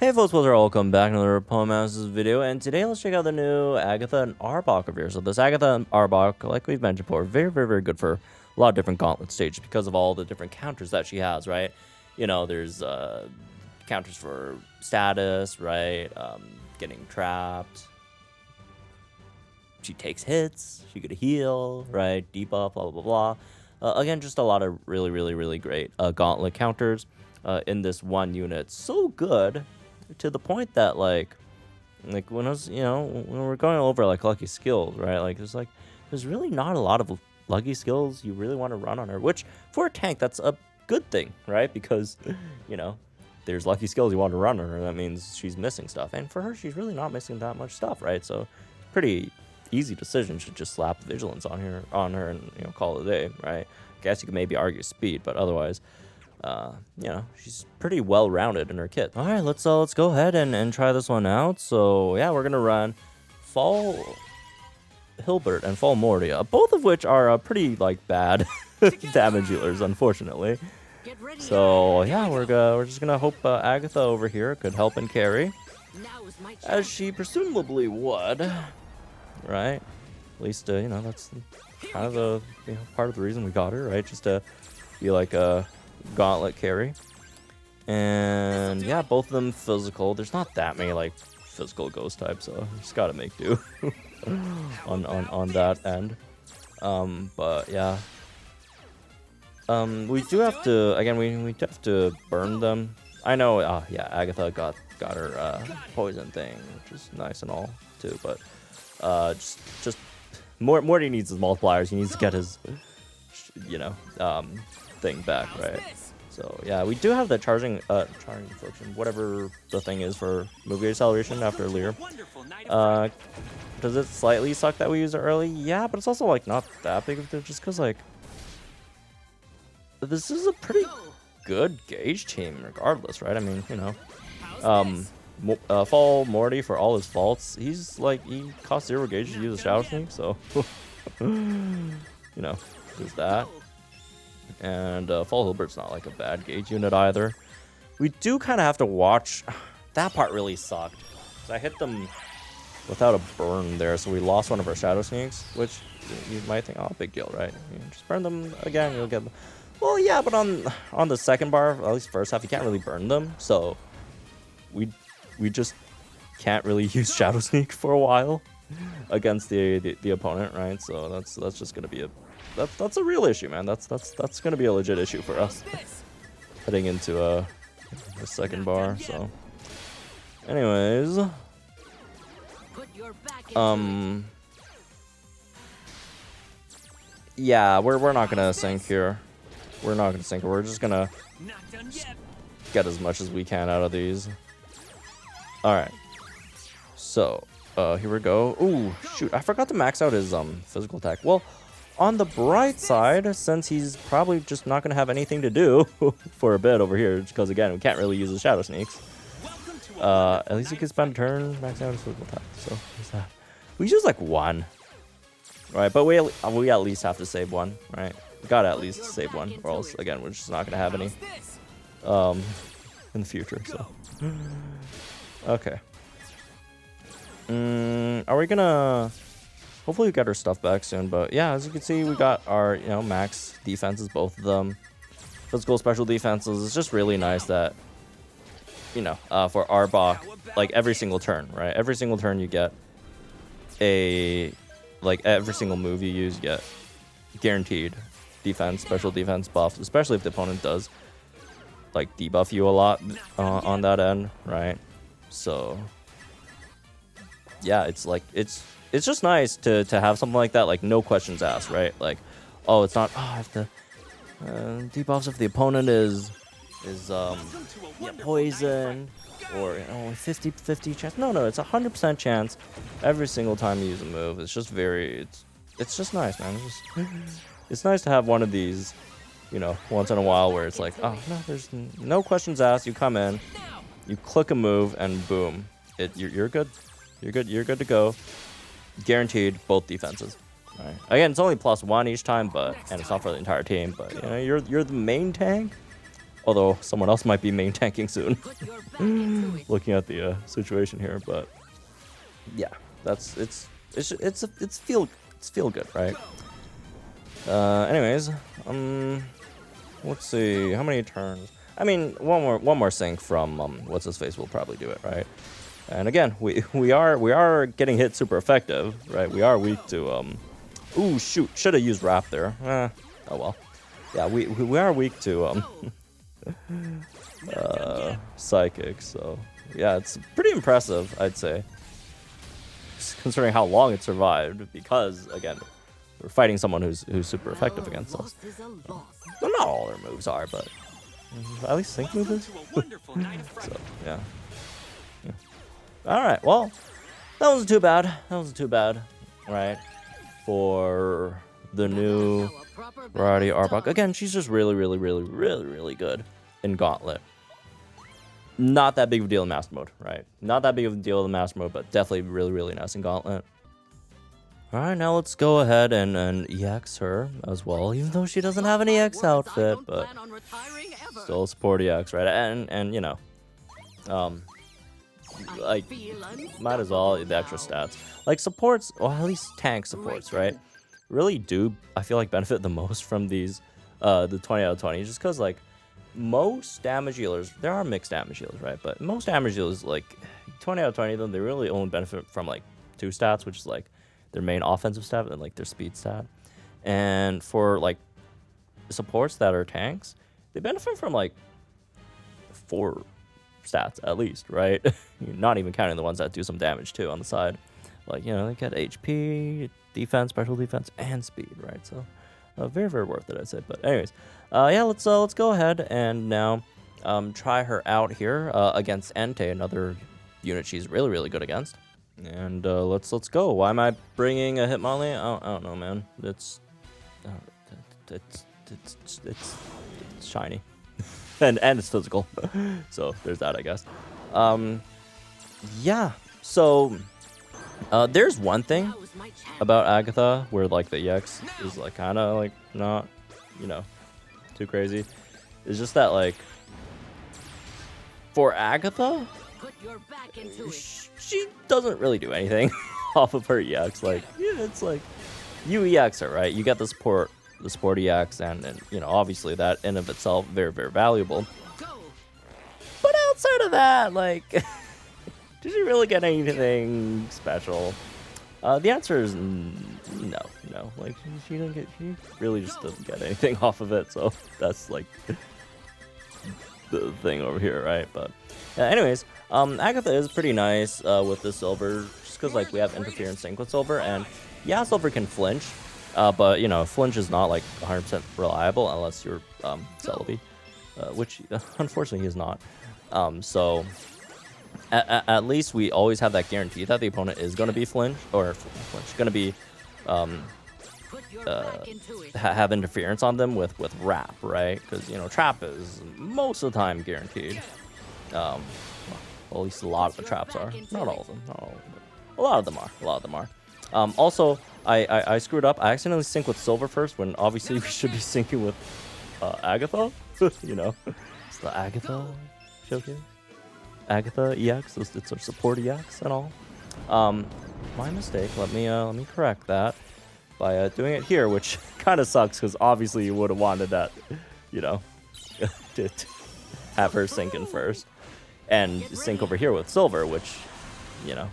Hey folks, welcome back to another Poemasters video, and today let's check out the new Agatha Arbok over here. So this Agatha Arbok, like we've mentioned before, very good for a lot of different gauntlet stages because of all the different counters that she has, right? You know, there's counters for status, right? Getting trapped. She takes hits, she could heal, right? Debuff, blah, blah, blah. Again, just a lot of really great gauntlet counters in this one unit. So good to the point that like when I was, when we're going over like lucky skills, right? There's really not a lot of lucky skills you really want to run on her, which for a tank, that's a good thing, right? Because, there's lucky skills you want to run on her. That means she's missing stuff. And for her, she's really not missing that much stuff, right? So pretty easy decision to just slap vigilance on her and, call it a day, right? I guess you could maybe argue speed, but otherwise, she's pretty well-rounded in her kit. All right, let's go ahead and try this one out. So yeah, we're gonna run Fall Hilbert and Fall Mordia, both of which are pretty like bad damage dealers, unfortunately. So yeah, we're just gonna hope Agatha over here could help and carry, as she presumably would, right? At least that's kind of the part of the reason we got her, right? Just to be like a gauntlet carry. And yeah, both of them physical. There's not that many like physical ghost types, so you just gotta make do on that end. But yeah, we do have to, again, we have to burn them. I know, yeah, Agatha got her poison thing, which is nice and all too, but just Morty needs his multipliers. He needs to get his thing back, right? So yeah, we do have the charging deflection, whatever the thing is for movie acceleration after Lear. Does it slightly suck that we use it early? Yeah, but it's also like not that big of a deal, just because like this is a pretty good gauge team regardless, right? I mean, Fall Morty, for all his faults, he's like, he costs 0 gauge to use a Shadow Sneak, so there's that. And Fall Hilbert's not like a bad gauge unit either. We do kind of have to watch. That part really sucked, so I hit them without a burn there, so we lost one of our Shadow Sneaks, which you might think, oh, big deal, right? Just burn them again, you'll get them. Well, yeah, but on the second bar, at least first half, you can't really burn them, so we just can't really use Shadow Sneak for a while against the opponent, right? So that's just gonna be that's a real issue, man. That's gonna be a legit issue for us heading into a second bar. So, anyways, yeah, we're not gonna sink here. We're not gonna sink. We're just gonna get as much as we can out of these. All right, so here we go. Ooh, shoot, I forgot to max out his physical attack. Well, on the bright side, since he's probably just not gonna have anything to do for a bit over here, because again, we can't really use the Shadow Sneaks. At least he can spend a turn maxing out his physical attack. So what's that? We use like one, right? But we at least have to save one, right? We gotta at least save one, or else again, we're just not gonna have any in the future. So okay. Are we gonna? Hopefully we get our stuff back soon. But yeah, as you can see, we got our max defenses, both of them, physical, special defenses. It's just really nice that for Arbok, like every single turn, right? Every single turn you get every single move you use, you get guaranteed defense, special defense buffs, especially if the opponent does like debuff you a lot on that end, right? So yeah, it's just nice to have something like that, like no questions asked, right? Like, oh, it's not, oh, if the debuffs if the opponent is poison, or 50-50 chance. No, it's 100% chance every single time you use a move. It's just it's just nice, man. It's nice to have one of these, once in a while, where it's like, oh no, there's no questions asked. You come in, you click a move, and boom, you're good. You're good to go. Guaranteed both defenses. All right. Again, it's only +1 each time, and it's not for the entire team. But you're the main tank. Although someone else might be main tanking soon. Looking at the situation here, but yeah, it's feel good, right? Anyways, let's see how many turns. I mean, one more sync from what's his face will probably do it, right? And again, we are getting hit super effective, right? We are weak to ooh, shoot, should have used wrap there. Oh well. Yeah, we are weak to psychic, so yeah, it's pretty impressive, I'd say, considering how long it survived, because again, we're fighting someone who's super effective against us. Well, not all their moves are, but at least sync moves. So yeah. All right, well, that wasn't too bad. That wasn't too bad, right? For the new Agatha Arbok. Again, she's just really good in Gauntlet. Not that big of a deal in Master Mode, right? Not that big of a deal in Master Mode, but definitely really nice in Gauntlet. All right, now let's go ahead and EX her as well, even though she doesn't have an EX outfit, but still support EX, right? And you know, like, might as well the extra stats. Like supports, or at least tank supports, right? Really do, I feel like, benefit the most from these, the 20 out of 20, just because, like, most damage healers, there are mixed damage healers, right? But most damage healers, like, 20 out of 20 of them, they really only benefit from, like, 2 stats, which is, like, their main offensive stat and, like, their speed stat. And for, like, supports that are tanks, they benefit from, like, 4 stats at least, right? Not even counting the ones that do some damage too on the side. Like, you know, they get HP, defense, special defense, and speed, right? So very worth it, I'd say. But anyways, yeah, let's go ahead and now try her out here against Entei, another unit she's really good against. And let's go. Why am I bringing a Hitmonlee? I don't know, man. It's shiny. And it's physical. So there's that, I guess. Yeah, so there's one thing about Agatha where, like, the EX is, like, kind of, like, not, you know, too crazy. It's just that, like, for Agatha, she doesn't really do anything off of her EX. Like, yeah, it's like, you EX her, right? You get the support EX, and you know, obviously that in of itself very valuable. But outside of that, like, did you really get anything special? The answer is no. Like, she really just doesn't get anything off of it. So that's, like, the thing over here, right? But anyways, Agatha is pretty nice with the silver, just because, like, we have interference sync with silver, and yeah, silver can flinch. But, you know, flinch is not, like, 100% reliable unless you're Celebi, which unfortunately he is not. So at least we always have that guarantee that the opponent is going to be going to be have interference on them with wrap, right? Because, you know, trap is most of the time guaranteed. Well, at least a lot of the traps are. Not all of them. Not all of them. But a lot of them are. Also, I screwed up. I accidentally synced with silver first when obviously we should be syncing with Agatha. You know, it's the Agatha showcase. Agatha EX, it's our support EX and all. My mistake. Let me correct that by doing it here, which kind of sucks because obviously you would have wanted that, you know, to have her sync in first and sync over here with silver, which, you know,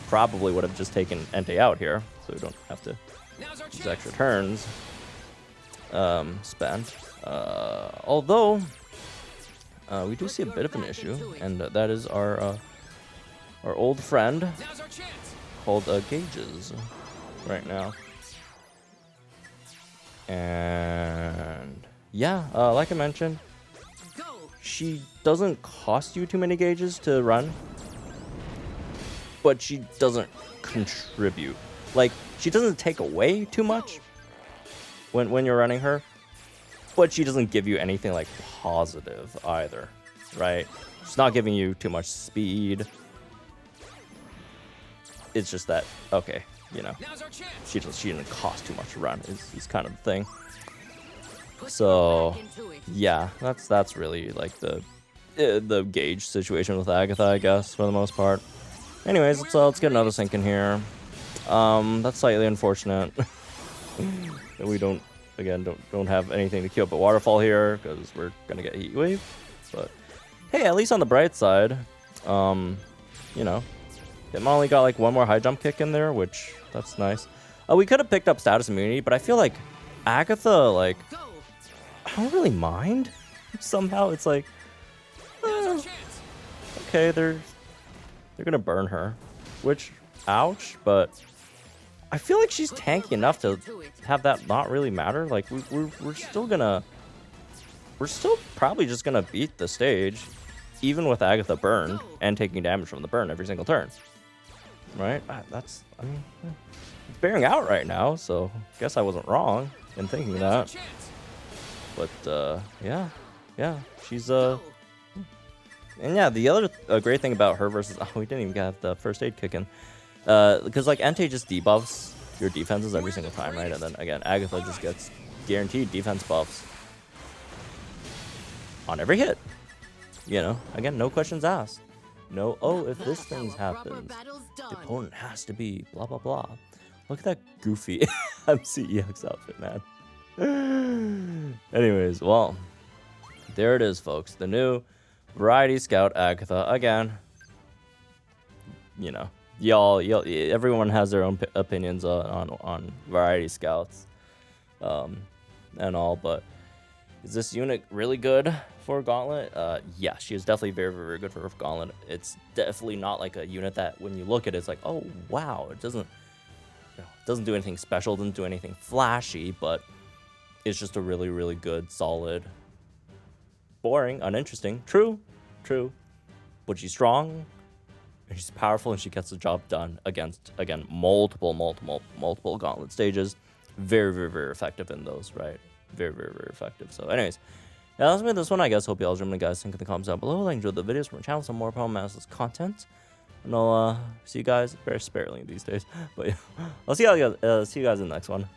probably would have just taken Entei out here, so we don't have to use extra turns spent. Although we do see a bit of an issue, and that is our old friend called Gauges right now. And yeah, like I mentioned, she doesn't cost you too many gauges to run, but she doesn't contribute. Like, she doesn't take away too much when you're running her, but she doesn't give you anything, like, positive either, right? She's not giving you too much speed. It's just that, okay, you know, she didn't cost too much to run is kind of the thing. So yeah, that's really like the gauge situation with Agatha, I guess, for the most part. Anyways, let's get another sync in here. That's slightly unfortunate that we don't have anything to queue up a waterfall here because we're gonna get heat wave. But hey, at least on the bright side, you know, Hitmon got like one more high jump kick in there, which that's nice. We could have picked up status immunity, but I feel like Agatha, like, I don't really mind. Somehow it's like, okay, they're gonna burn her, which, ouch, but I feel like she's tanky enough to have that not really matter. Like, we're still probably just gonna beat the stage, even with Agatha burned and taking damage from the burn every single turn. Right? I mean, it's bearing out right now, so I guess I wasn't wrong in thinking that. But yeah, she's and yeah, the other great thing about her versus we didn't even get the first aid kick in, because like Entei just debuffs your defenses every single time, right? And then again, Agatha just gets guaranteed defense buffs on every hit. You know, again, no questions asked. No, oh, if this thing happens, the opponent has to be blah blah blah. Look at that goofy MCEX outfit, man. Anyways, well, there it is, folks. The new Variety Scout Agatha. Again, you know, everyone has their own opinions on Variety Scouts, and all. But is this unit really good for Gauntlet? Yeah, she is definitely very, very good for Gauntlet. It's definitely not like a unit that when you look at it, it's like, oh wow, it doesn't do anything special, doesn't do anything flashy, but it's just a really, really good, solid, boring, uninteresting, true, but she's strong, and she's powerful, and she gets the job done against, again, multiple Gauntlet stages. Very, very, very effective in those, right? Very, very, very effective. So anyways, yeah, that's been this one, I guess. Hope you all enjoyed, guys. Think in the comments down below. Like, enjoyed the videos from our channel, some more Problem Analysis content. And I'll see you guys very sparingly these days. But yeah, I'll see you guys in the next one.